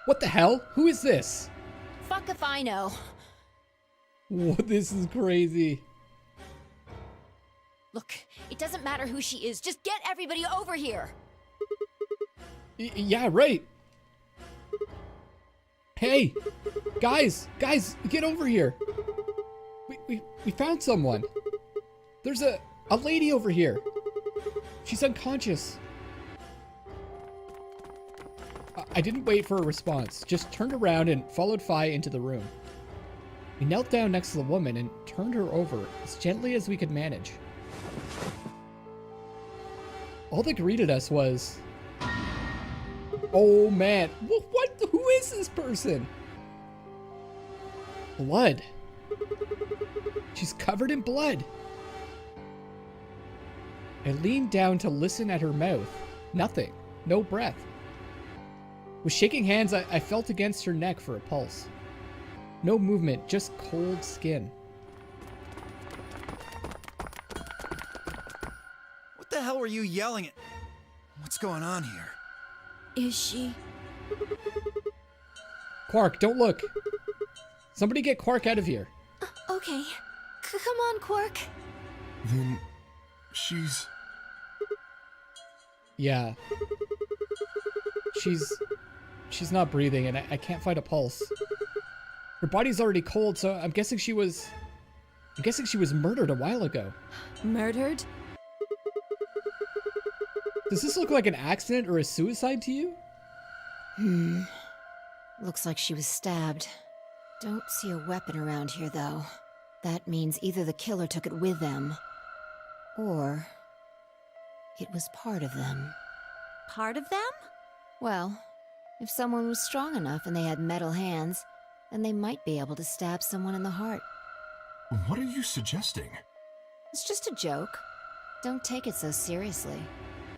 What the hell? Who is this? Fuck if I know. Whoa, this is crazy. Look, it doesn't matter who she is. Just get everybody over here. Yeah, right. Hey, guys, get over here. We found someone. There's a lady over here. She's unconscious. I didn't wait for a response, just turned around and followed Fi into the room. We knelt down next to the woman and turned her over as gently as we could manage. All that greeted us was, oh man, what? Who is this person? Blood. She's covered in blood. I leaned down to listen at her mouth. Nothing. No breath. With shaking hands, I felt against her neck for a pulse. No movement, just cold skin. What the hell were you yelling at? What's going on here? Is she? Quark, don't look. Somebody get Quark out of here. Okay. Come on, Quark. Then she's... Yeah. She's not breathing and I can't find a pulse. Her body's already cold, so I'm guessing she was murdered a while ago. Murdered? Does this look like an accident or a suicide to you? Looks like she was stabbed. Don't see a weapon around here, though. That means either the killer took it with them, or it was part of them. Part of them? Well, if someone was strong enough and they had metal hands, then they might be able to stab someone in the heart. What are you suggesting? It's just a joke. Don't take it so seriously.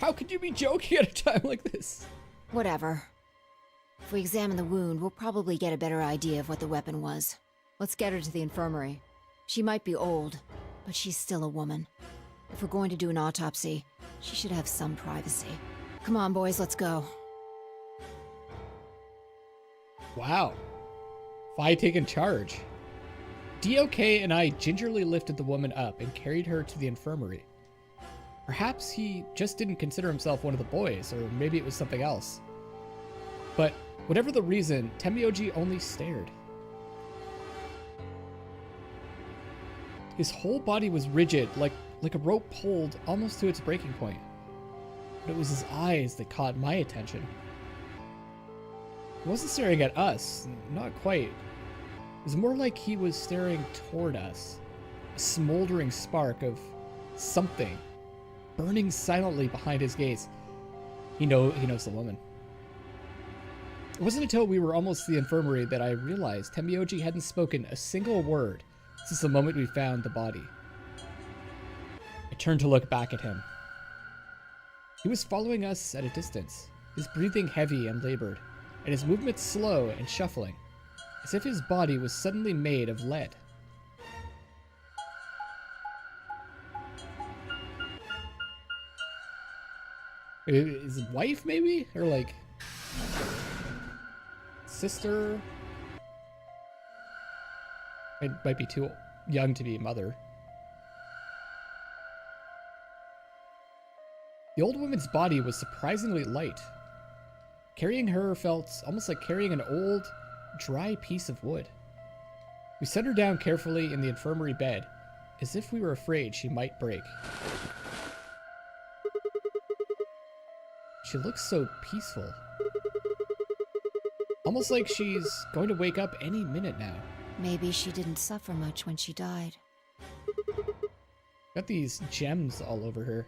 How could you be joking at a time like this? Whatever. If we examine the wound, we'll probably get a better idea of what the weapon was. Let's get her to the infirmary. She might be old, but she's still a woman. If we're going to do an autopsy, she should have some privacy. Come on, boys, let's go. Wow. Fi taking charge. DOK and I gingerly lifted the woman up and carried her to the infirmary. Perhaps he just didn't consider himself one of the boys, or maybe it was something else. But whatever the reason, Temioji only stared. His whole body was rigid, like a rope pulled almost to its breaking point. But it was his eyes that caught my attention. He wasn't staring at us, not quite. It was more like he was staring toward us. A smoldering spark of something burning silently behind his gaze. He knows the woman. It wasn't until we were almost to the infirmary that I realized Temioji hadn't spoken a single word since the moment we found the body. I turned to look back at him. He was following us at a distance, his breathing heavy and labored, and his movements slow and shuffling, as if his body was suddenly made of lead. His wife, maybe? Or like... sister? It might be too young to be a mother. The old woman's body was surprisingly light. Carrying her felt almost like carrying an old, dry piece of wood. We set her down carefully in the infirmary bed, as if we were afraid she might break. She looks so peaceful. Almost like she's going to wake up any minute now. Maybe she didn't suffer much when she died. Got these gems all over her.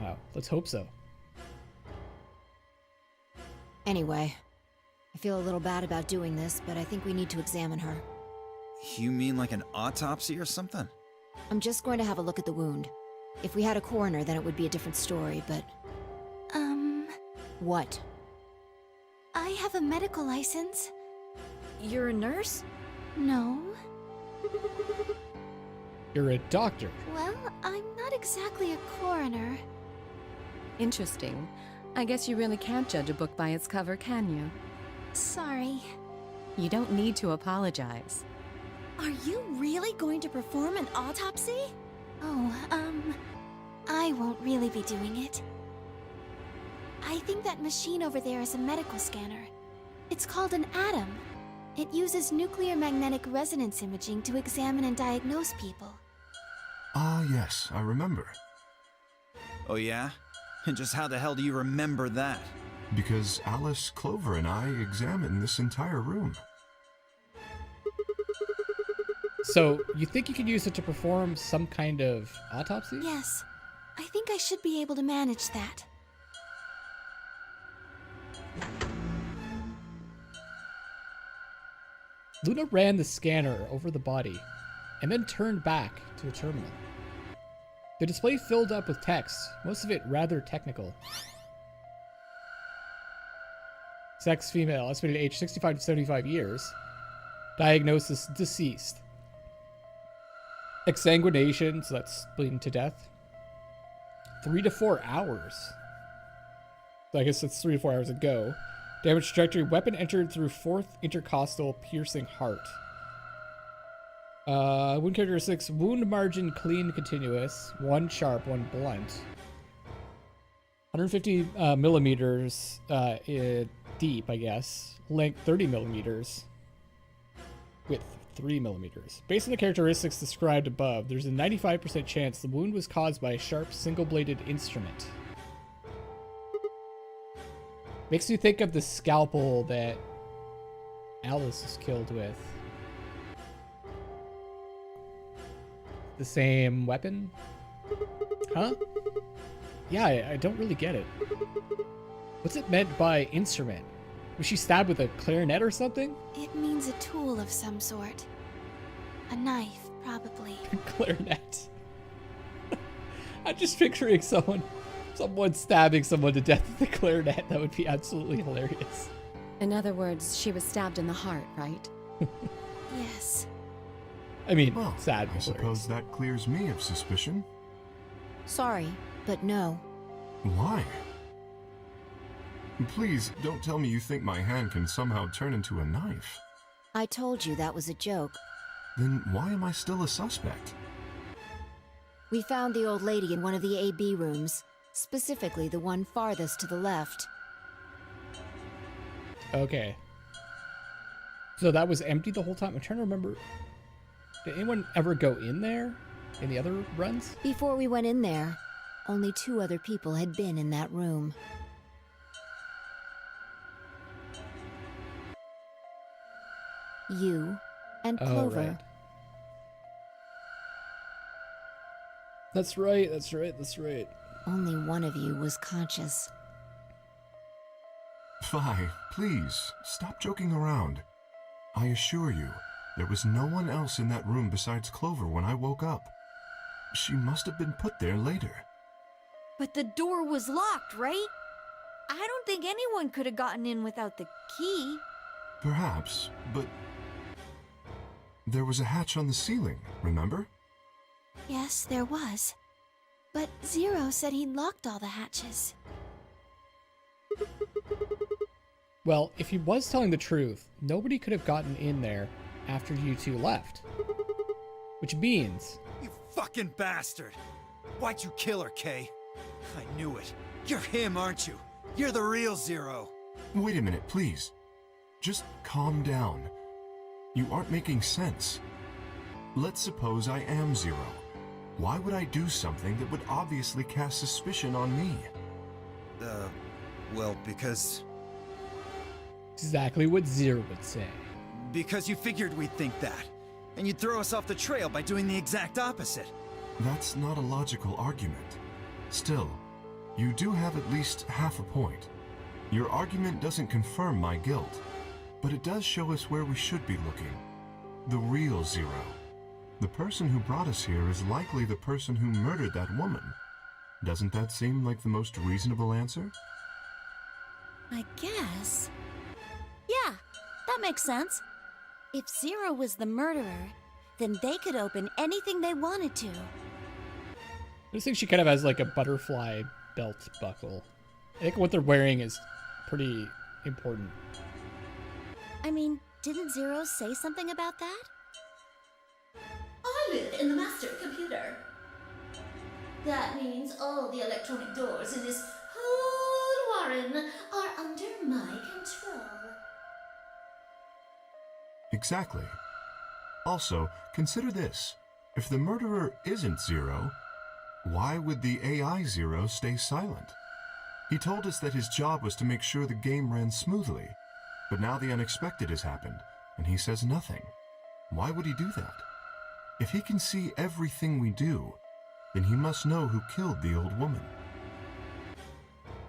Wow, let's hope so. Anyway, I feel a little bad about doing this, but I think we need to examine her. You mean like an autopsy or something? I'm just going to have a look at the wound. If we had a coroner, then it would be a different story, but... What? I have a medical license. You're a nurse? No. You're a doctor. Well, I'm not exactly a coroner. Interesting. I guess you really can't judge a book by its cover, can you? Sorry. You don't need to apologize. Are you really going to perform an autopsy? Oh, I won't really be doing it. I think that machine over there is a medical scanner. It's called an ATOM. It uses nuclear magnetic resonance imaging to examine and diagnose people. Ah, yes, I remember. Oh yeah? And just how the hell do you remember that? Because Alice, Clover, and I examined this entire room. So, you think you could use it to perform some kind of autopsy? Yes, I think I should be able to manage that. Luna ran the scanner over the body and then turned back to a terminal. The display filled up with text, most of it rather technical. Sex female, estimated age 65 to 75 years. Diagnosis deceased. Exsanguination, so that's bleeding to death. 3 to 4 hours. So I guess that's 3 to 4 hours ago. Damage trajectory, weapon entered through 4th intercostal piercing heart. Wound characteristics, wound margin clean continuous, 1 sharp, 1 blunt. 150 millimeters deep, I guess. Length 30 millimeters. Width 3 millimeters. Based on the characteristics described above, there's a 95% chance the wound was caused by a sharp single-bladed instrument. Makes you think of the scalpel that Alice was killed with. The same weapon? Huh? Yeah, I don't really get it. What's it meant by instrument? Was she stabbed with a clarinet or something? It means a tool of some sort. A knife, probably. Clarinet. I'm just picturing someone stabbing someone to death with a clarinet. That would be absolutely hilarious. In other words, she was stabbed in the heart, right? Yes. I mean, Well, sad. I but suppose hilarious. that clears me of suspicion. Sorry, but no. Why? Please, don't tell me you think my hand can somehow turn into a knife. I told you that was a joke. Then why am I still a suspect? We found the old lady in one of the AB rooms, specifically the one farthest to the left. Okay. So that was empty the whole time? I'm trying to remember. Did anyone ever go in there? In the other runs? Before we went in there, only 2 other people had been in that room. You and Clover. Oh, right. That's right, that's right, that's right. Only one of you was conscious. Fi, please, stop joking around. I assure you, there was no one else in that room besides Clover when I woke up. She must have been put there later. But the door was locked, right? I don't think anyone could have gotten in without the key. Perhaps, but there was a hatch on the ceiling, remember? Yes, there was. But Zero said he'd locked all the hatches. Well, if he was telling the truth, nobody could have gotten in there after you two left. Which means... You fucking bastard! Why'd you kill her, Kay? I knew it. You're him, aren't you? You're the real Zero. Wait a minute, please. Just calm down. You aren't making sense. Let's suppose I am Zero. Why would I do something that would obviously cast suspicion on me? Well, because exactly what Zero would say. you figured we'd think that. And you'd throw us off the trail by doing the exact opposite. That's not a logical argument. Still, you do have at least half a point. Your argument doesn't confirm my guilt, but it does show us where we should be looking. The real Zero. The person who brought us here is likely the person who murdered that woman. Doesn't that seem like the most reasonable answer? I guess. Yeah, that makes sense. If Zero was the murderer, then they could open anything they wanted to. I just think she kind of has like a butterfly belt buckle. I think what they're wearing is pretty important. I mean, didn't Zero say something about that? I live in the master computer. That means all the electronic doors in this whole warren are under my control. Exactly. Also, consider this. If the murderer isn't Zero, why would the AI Zero stay silent? He told us that his job was to make sure the game ran smoothly, but now the unexpected has happened, and he says nothing. Why would he do that? If he can see everything we do, then he must know who killed the old woman.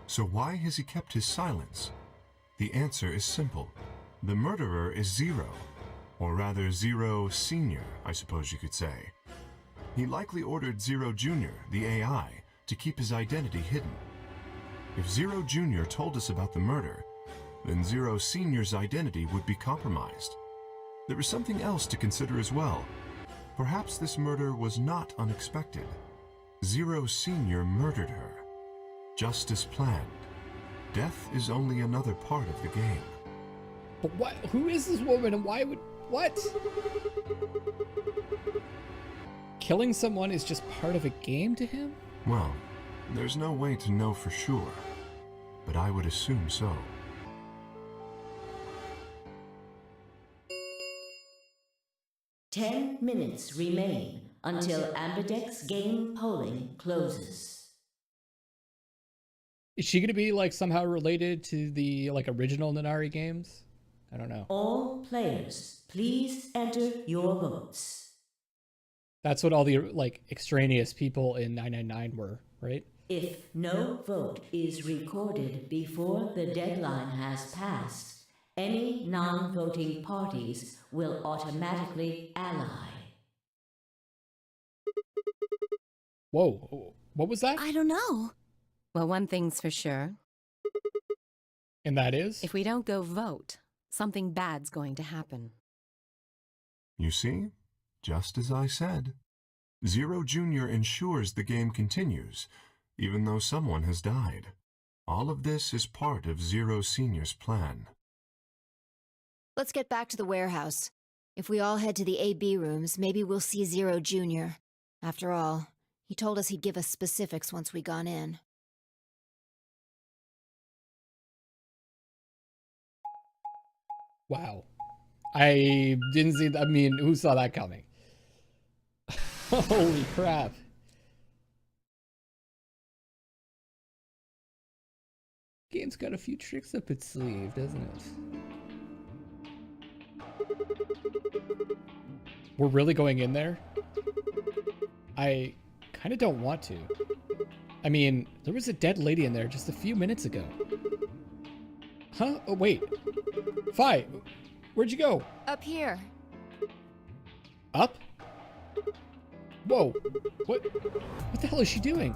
So why has he kept his silence? The answer is simple. The murderer is Zero, or rather Zero Senior, I suppose you could say. He likely ordered Zero Jr., the AI, to keep his identity hidden. If Zero Jr. told us about the murder, then Zero Senior's identity would be compromised. There is something else to consider as well. Perhaps this murder was not unexpected. Zero Senior murdered her, just as planned. Death is only another part of the game. But what? Who is this woman and why would... What? Killing someone is just part of a game to him? Well, there's no way to know for sure, but I would assume so. Ten minutes remain until Ambidex game polling closes. Is she gonna be like somehow related to the like original Nonary games? I don't know. All players, please enter your votes. That's what all the like extraneous people in 999 were, right? If no vote is recorded before the deadline has passed, any non-voting parties will automatically ally. Whoa, what was that? I don't know. Well, one thing's for sure. And that is? If we don't go vote, something bad's going to happen. You see? Just as I said. Zero Jr. ensures the game continues, even though someone has died. All of this is part of Zero Senior's plan. Let's get back to the warehouse. If we all head to the AB rooms, maybe we'll see Zero Jr. After all, he told us he'd give us specifics once we gone in. Wow. I didn't see I mean, who saw that coming? Holy crap. Game's got a few tricks up its sleeve, doesn't it? We're really going in there? I kind of don't want to. I mean, there was a dead lady in there just a few minutes ago. Huh? Oh, wait. Fi, where'd you go? Up here. Up? Whoa. What the hell is she doing?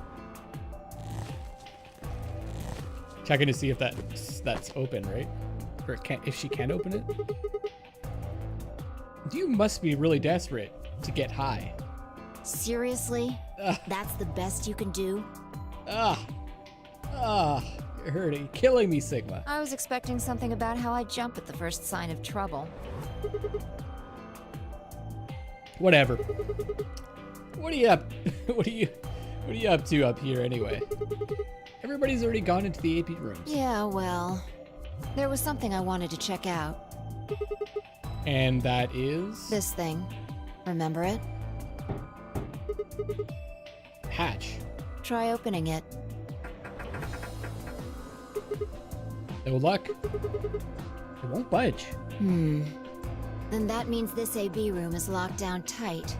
Checking to see if that's open, right? Or if she can open it. You must be really desperate to get high. Seriously? That's the best you can do? You're hurting. Killing me, Sigma. I was expecting something about how I jump at the first sign of trouble. Whatever. What are you up? What are you up to up here anyway? Everybody's already gone into the AP rooms. Yeah, well, there was something I wanted to check out. And that is? This thing. Remember it? Hatch. Try opening it. No luck. It won't budge. Then that means this AB room is locked down tight.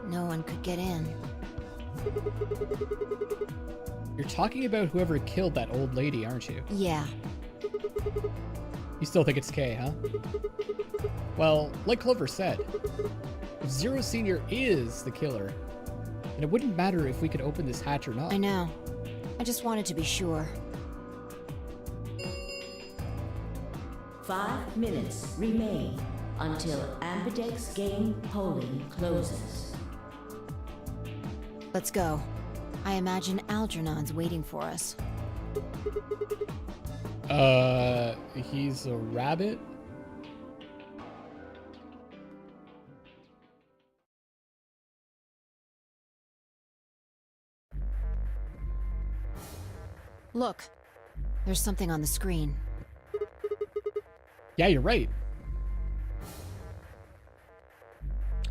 No one could get in. You're talking about whoever killed that old lady, aren't you? Yeah. You still think it's Kay, huh? Well, like Clover said, if Zero Senior is the killer, then it wouldn't matter if we could open this hatch or not. I know. I just wanted to be sure. 5 minutes remain until Ambidex game polling closes. Let's go. I imagine Algernon's waiting for us. He's a rabbit? Look, there's something on the screen. Yeah, you're right.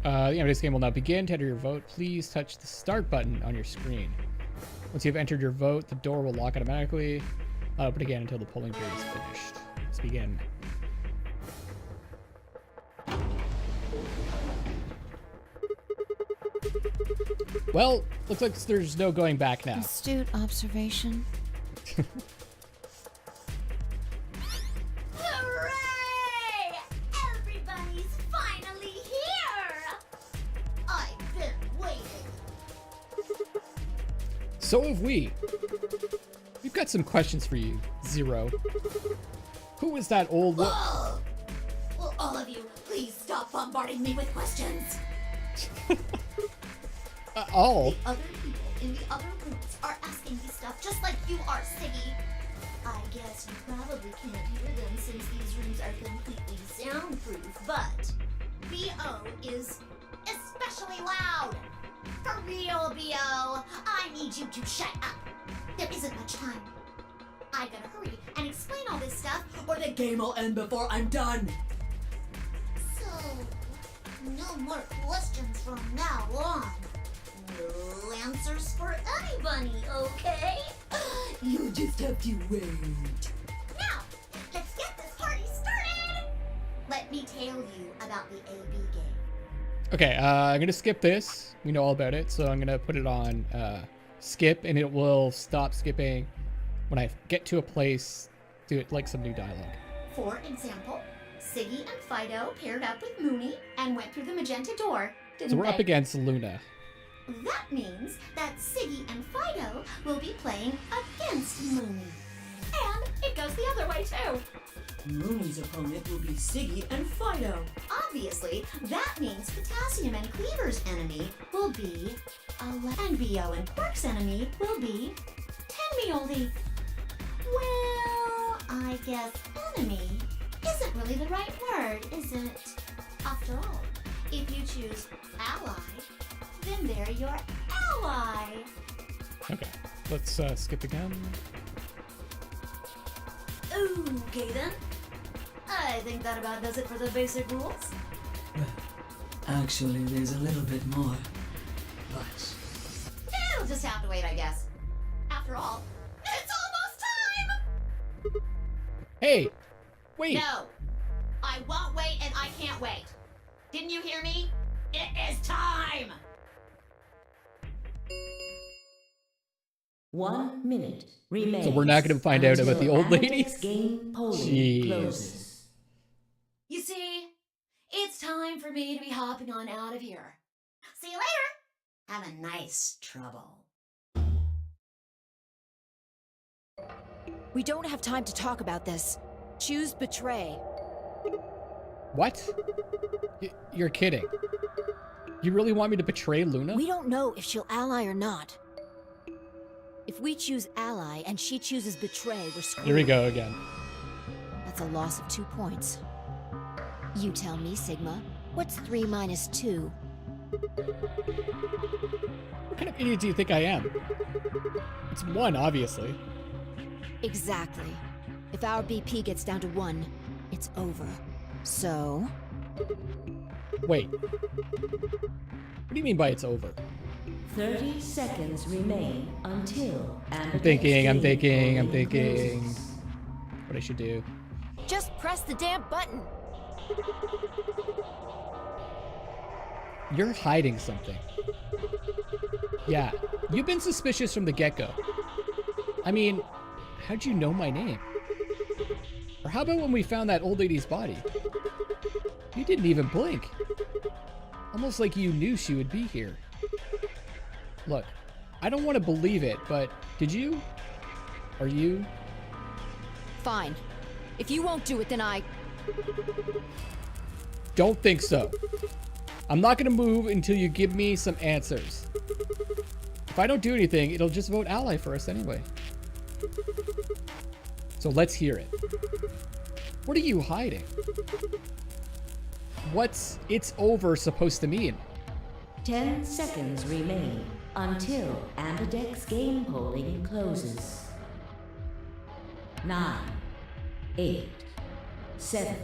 This game will now begin. To enter your vote, please touch the start button on your screen. Once you've entered your vote, the door will lock automatically. Open again until the polling period is finished. Let's begin. Well, looks like there's no going back now. Astute observation. Hooray! Everybody's finally here! I've been waiting. So have we. We've got some questions for you, Zero. Who is that old wo- Will all of you please stop bombarding me with questions? all? The other people in the other rooms are asking me stuff just like you are, Siggy. I guess you probably can't hear them since these rooms are completely soundproof, but BO is especially loud. For real, BO, I need you to shut up. There isn't much time. I gotta hurry and explain all this stuff, or the game will end before I'm done. So, no more questions from now on. No answers for anybody, okay? You just have to wait. Now, let's get this party started! Let me tell you about the AB game. Okay, I'm gonna skip this. We know all about it, so I'm gonna put it on skip, and it will stop skipping when I get to a place, do it like some new dialogue. For example, Siggy and Fido paired up with Mooney and went through the magenta door, didn't So we're they? up against Luna. That means that Siggy and Fido will be playing against Mooney. And it goes the other way too. Mooney's opponent will be Siggy and Fido. Obviously, that means Potassium and Cleaver's enemy will be and BO and Quark's enemy will be Tenmeoldy. Well, I guess enemy isn't really the right word, is it? After all, if you choose ally, then they're your ally. Okay, let's skip again. Okay then. I think that about does it for the basic rules. Actually, there's a little bit more. But It'll just have to wait, I guess. After all, it's almost time! Hey, wait. No, I won't wait and I can't wait. Didn't you hear me? It is time! 1 minute remains. So we're not going to find out about the old until lady? Amadeus game polling Jeez. closes. You see, it's time for me to be hopping on out of here. See you later! Have a nice trouble. We don't have time to talk about this. Choose betray. What? You're kidding. You really want me to betray Luna? We don't know if she'll ally or not. If we choose ally and she chooses betray, we're screwed. Here we go again. That's a loss of 2 points. You tell me, Sigma. What's 3 minus 2? What kind of idiot do you think I am? It's 1, obviously. Exactly. If our BP gets down to 1, it's over. So... Wait. What do you mean by it's over? 30 seconds remain until I'm thinking what I should do. just press the damn button! You're hiding something. Yeah, you've been suspicious from the get-go. I mean, how'd you know my name? Or how about when we found that old lady's body? You didn't even blink. Almost like you knew she would be here. Look, I don't want to believe it, but did you? Are you? Fine. If you won't do it, then I... Don't think so. I'm not gonna move until you give me some answers. If I don't do anything, it'll just vote ally for us anyway. So let's hear it. What are you hiding? What's "it's over" supposed to mean? 10 seconds remain until Ambidex game polling closes. 9, 8, 7,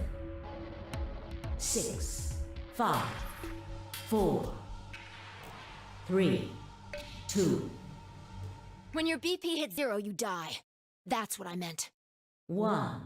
6, 5, 4, 3, 2, When your BP hits 0, you die. That's what I meant. 1.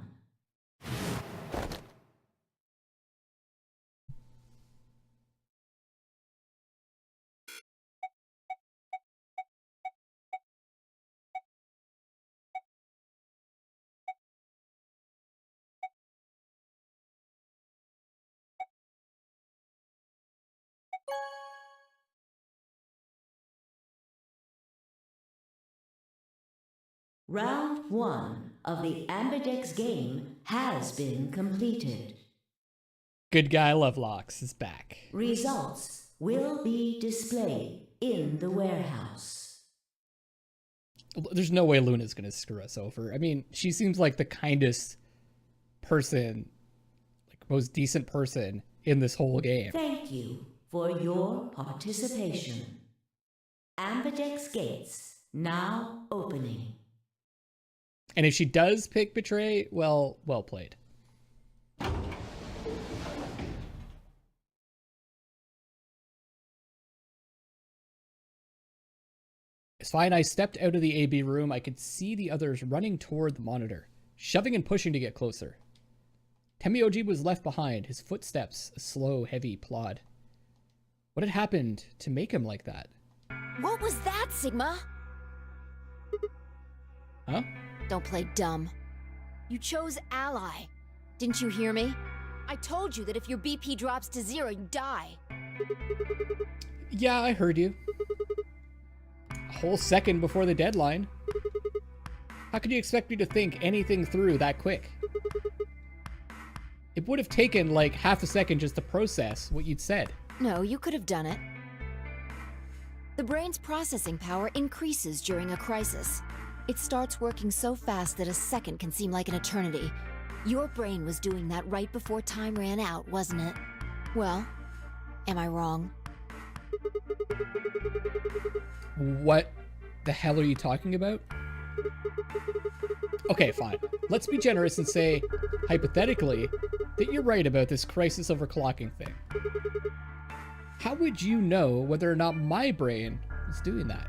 Round 1 of the Ambidex game has been completed. Good guy Lovelocks is back. Results will be displayed in the warehouse. There's no way Luna's gonna screw us over. I mean, she seems like the kindest person, like most decent person in this whole game. Thank you for your participation. Ambidex gates now opening. And if she does pick Betray, well played. It's fine. I stepped out of the AB room. I could see the others running toward the monitor, shoving and pushing to get closer. Temioji was left behind, his footsteps a slow, heavy plod. What had happened to make him like that? What was that, Sigma? Huh? Don't play dumb. You chose ally. Didn't you hear me? I told you that if your BP drops to 0, you die. Yeah, I heard you. A whole second before the deadline. How could you expect me to think anything through that quick? It would have taken like half a second just to process what you'd said. No, you could have done it. The brain's processing power increases during a crisis. It starts working so fast that a second can seem like an eternity. Your brain was doing that right before time ran out, wasn't it? Well, am I wrong? What the hell are you talking about? Okay, fine. Let's be generous and say, hypothetically, that you're right about this crisis overclocking thing. How would you know whether or not my brain was doing that?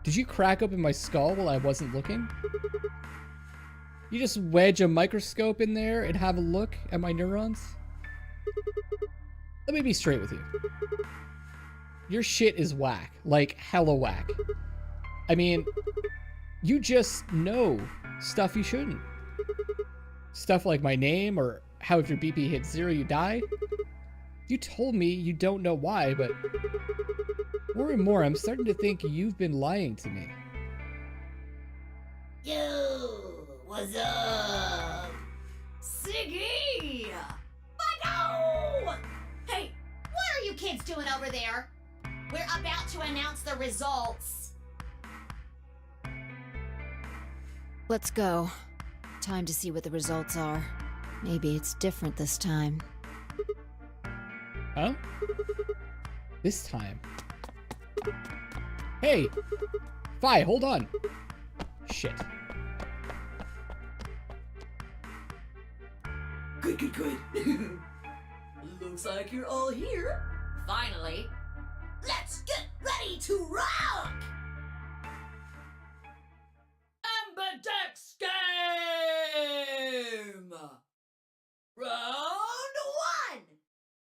Did you crack open my skull while I wasn't looking? You just wedge a microscope in there and have a look at my neurons? Let me be straight with you. Your shit is whack. Like, hella whack. I mean, you just know stuff you shouldn't. Stuff like my name or how if your BP hits 0, you die. You told me you don't know why, but more and more, I'm starting to think you've been lying to me. Yo, what's up? Siggy! But Hey, what are you kids doing over there? We're about to announce the results. Let's go. Time to see what the results are. Maybe it's different this time. Huh? This time. Hey! Fi, hold on. Shit. Good. Looks like you're all here. Finally, let's get ready to rock! Ambidex game! Round 1!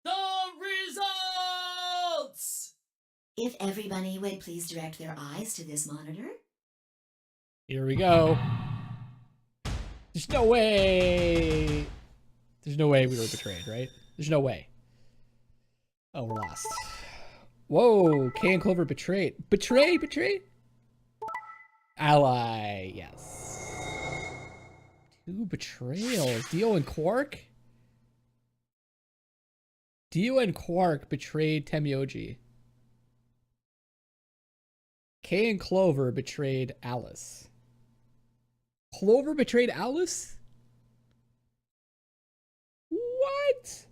The results! If everybody would please direct their eyes to this monitor. Here we go. There's no way. There's no way we were betrayed, right? There's no way. Oh, we're lost. Whoa, Kay and Clover betrayed. Betray? Ally, yes. 2 betrayals. Dio and Quark? Dio and Quark betrayed Temioji. Kay and Clover betrayed Alice. Clover betrayed Alice? What?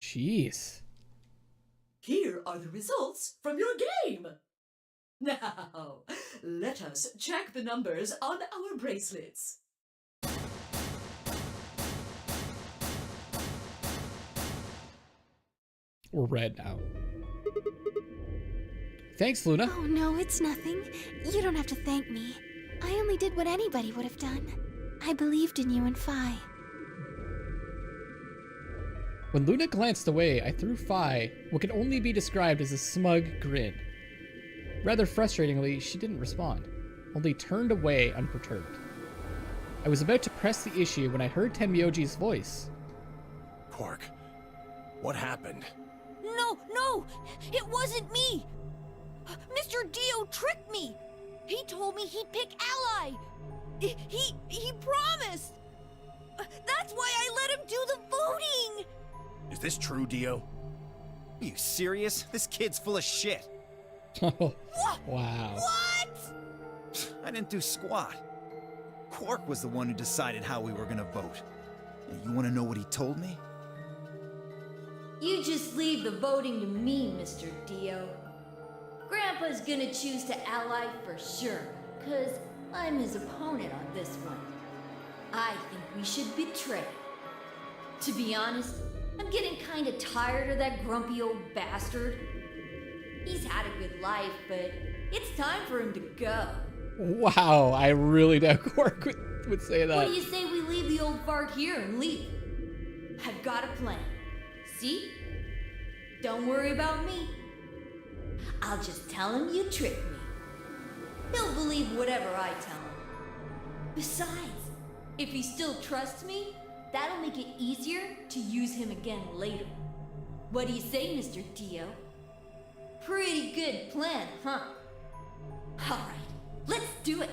Jeez. Here are the results from your game. Now, let us check the numbers on our bracelets. We're red now. Thanks, Luna. Oh no, it's nothing. You don't have to thank me. I only did what anybody would have done. I believed in you and Phi. When Luna glanced away, I threw Phi what could only be described as a smug grin. Rather frustratingly, she didn't respond, only turned away unperturbed. I was about to press the issue when I heard Tenmyoji's voice. Quark, what happened? No! It wasn't me! Mr. Dio tricked me! He told me he'd pick Ally! He promised! That's why I let him do the voting! Is this true, Dio? Are you serious? This kid's full of shit. Oh, wow. What? I didn't do squat. Quark was the one who decided how we were gonna vote. And you wanna know what he told me? You just leave the voting to me, Mr. Dio. Grandpa's gonna choose to ally for sure, 'cause I'm his opponent on this one. I think we should betray. To be honest, I'm getting kinda tired of that grumpy old bastard. He's had a good life, but it's time for him to go. Wow, I really doubt Quark would say that. What do you say we leave the old fart here and leave? I've got a plan. See? Don't worry about me. I'll just tell him you tricked me. He'll believe whatever I tell him. Besides, if he still trusts me, that'll make it easier to use him again later. What do you say, Mr. Dio? Pretty good plan, huh? Alright, let's do it.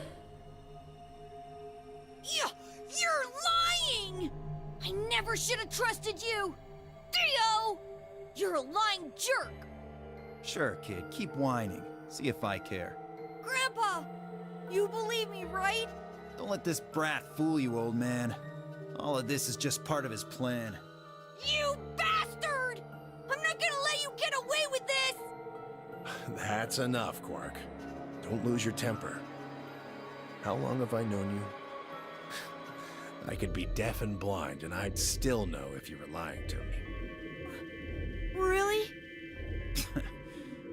You're lying! I never should have trusted you! Dio! You're a lying jerk! Sure, kid, keep whining. See if I care. Grandpa! You believe me, right? Don't let this brat fool you, old man. All of this is just part of his plan. You bastard! I'm not gonna let you get away with this! That's enough, Quark. Don't lose your temper. How long have I known you? I could be deaf and blind, and I'd still know if you were lying to me. Really?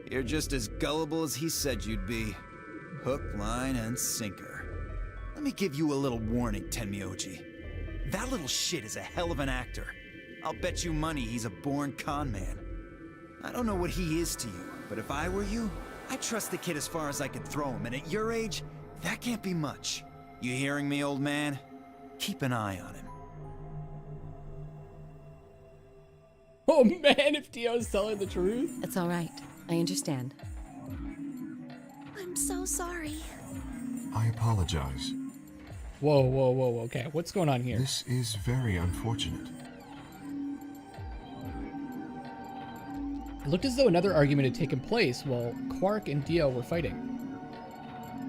You're just as gullible as he said you'd be. Hook, line, and sinker. Let me give you a little warning, Tenmyoji. That little shit is a hell of an actor. I'll bet you money he's a born con man. I don't know what he is to you, but if I were you, I'd trust the kid as far as I could throw him, and at your age, that can't be much. You hearing me, old man? Keep an eye on him. Oh man, if Dio's telling the truth. It's all right. I understand. I'm so sorry. I apologize. Whoa, okay. What's going on here? This is very unfortunate. It looked as though another argument had taken place while Quark and Dio were fighting.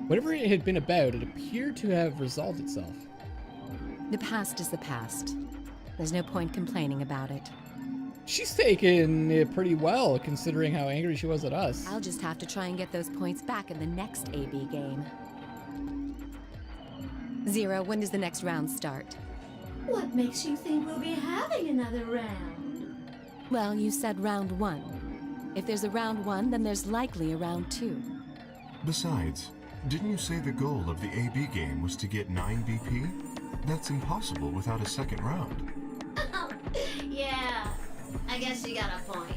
Whatever it had been about, it appeared to have resolved itself. The past is the past. There's no point complaining about it. She's taken it pretty well, considering how angry she was at us. I'll just have to try and get those points back in the next AB game. Zero, when does the next round start? What makes you think we'll be having another round? Well, you said round 1. If there's a round 1, then there's likely a round 2. Besides, didn't you say the goal of the AB game was to get 9 BP? That's impossible without a second round. Yeah, I guess you got a point.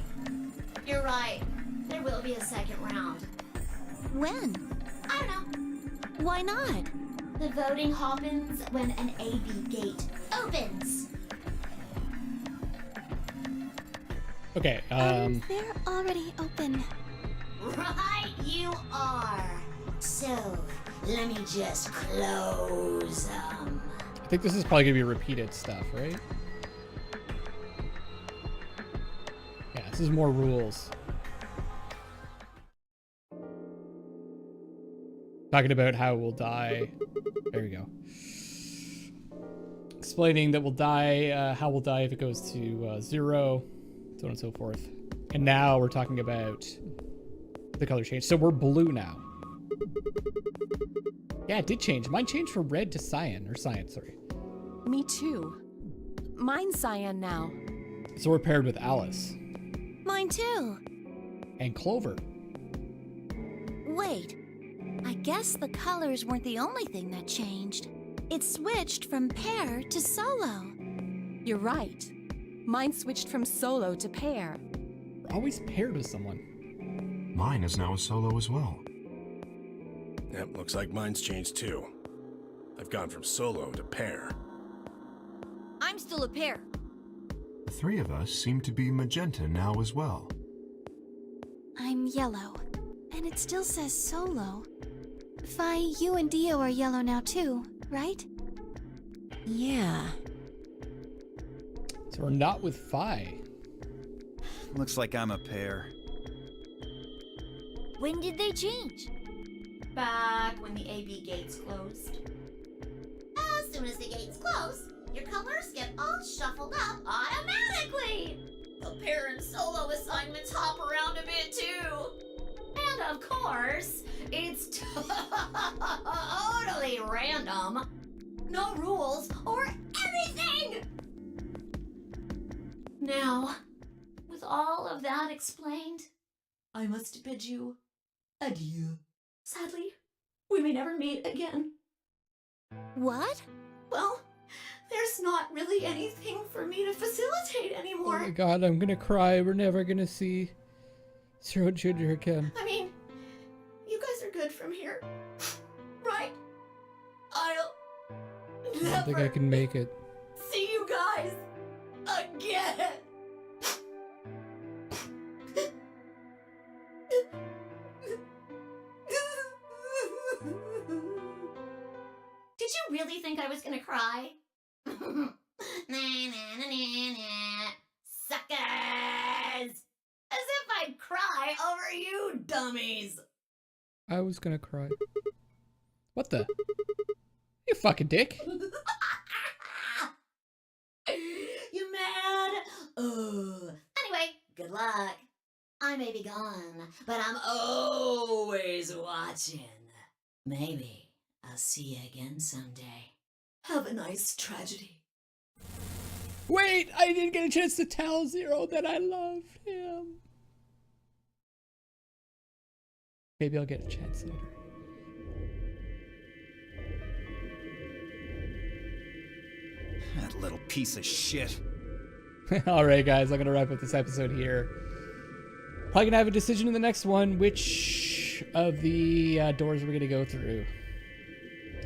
You're right. There will be a second round. When? I don't know. Why not? The voting happens when an AB gate opens. Okay, They're already open. Right you are. So, let me just close them. I think this is probably gonna be repeated stuff, right? Yeah, this is more rules. Talking about how we'll die. There we go. Explaining that we'll die, how we'll die if it goes to 0, so on and so forth. And now we're talking about the color change. So we're blue now. Yeah, it did change. Mine changed from red to cyan, or cyan, sorry. Me too. Mine's cyan now. So we're paired with Alice. Mine too. And Clover. Wait, I guess the colors weren't the only thing that changed. It switched from pair to solo. You're right. Mine switched from solo to pair. We're always paired with someone. Mine is now a solo as well. Yep, looks like mine's changed too. I've gone from solo to pair. I'm still a pair. The three of us seem to be magenta now as well. I'm yellow, and it still says solo. Fi, you and Dio are yellow now too, right? Yeah. So we're not with Fi. Looks like I'm a pair. When did they change? Back when the AB gates closed. As soon as the gates close, your colors get all shuffled up automatically. The pair and solo assignments hop around a bit too. And of course, it's totally random. No rules or anything! Now, with all of that explained, I must bid you adieu. Sadly, we may never meet again. What? Well, there's not really anything for me to facilitate Oh anymore. my god, I'm gonna cry. We're never gonna see Zero Junior again. I mean, you guys are good from here, right? I'll I don't think I never can make it. see you guys again. Did you really think I was gonna cry? Nah, nah, nah, nah, nah. Suckers! As if I'd cry over you dummies! I was gonna cry. What the? You fucking dick. You mad? Oh. Anyway, good luck. I may be gone, but I'm always watching. Maybe I'll see you again someday. Have a nice tragedy. Wait, I didn't get a chance to tell Zero that I loved him. Maybe I'll get a chance later. That little piece of shit. Alright guys, I'm gonna wrap up this episode here. Probably gonna have a decision in the next one, which of the doors we're gonna go through.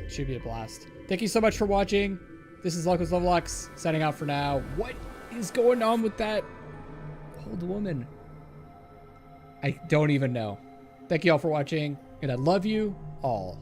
Should be a blast. Thank you so much for watching. This is Luckless Lovelocks, signing out for now. What is going on with that old woman? I don't even know. Thank you all for watching, and I love you all.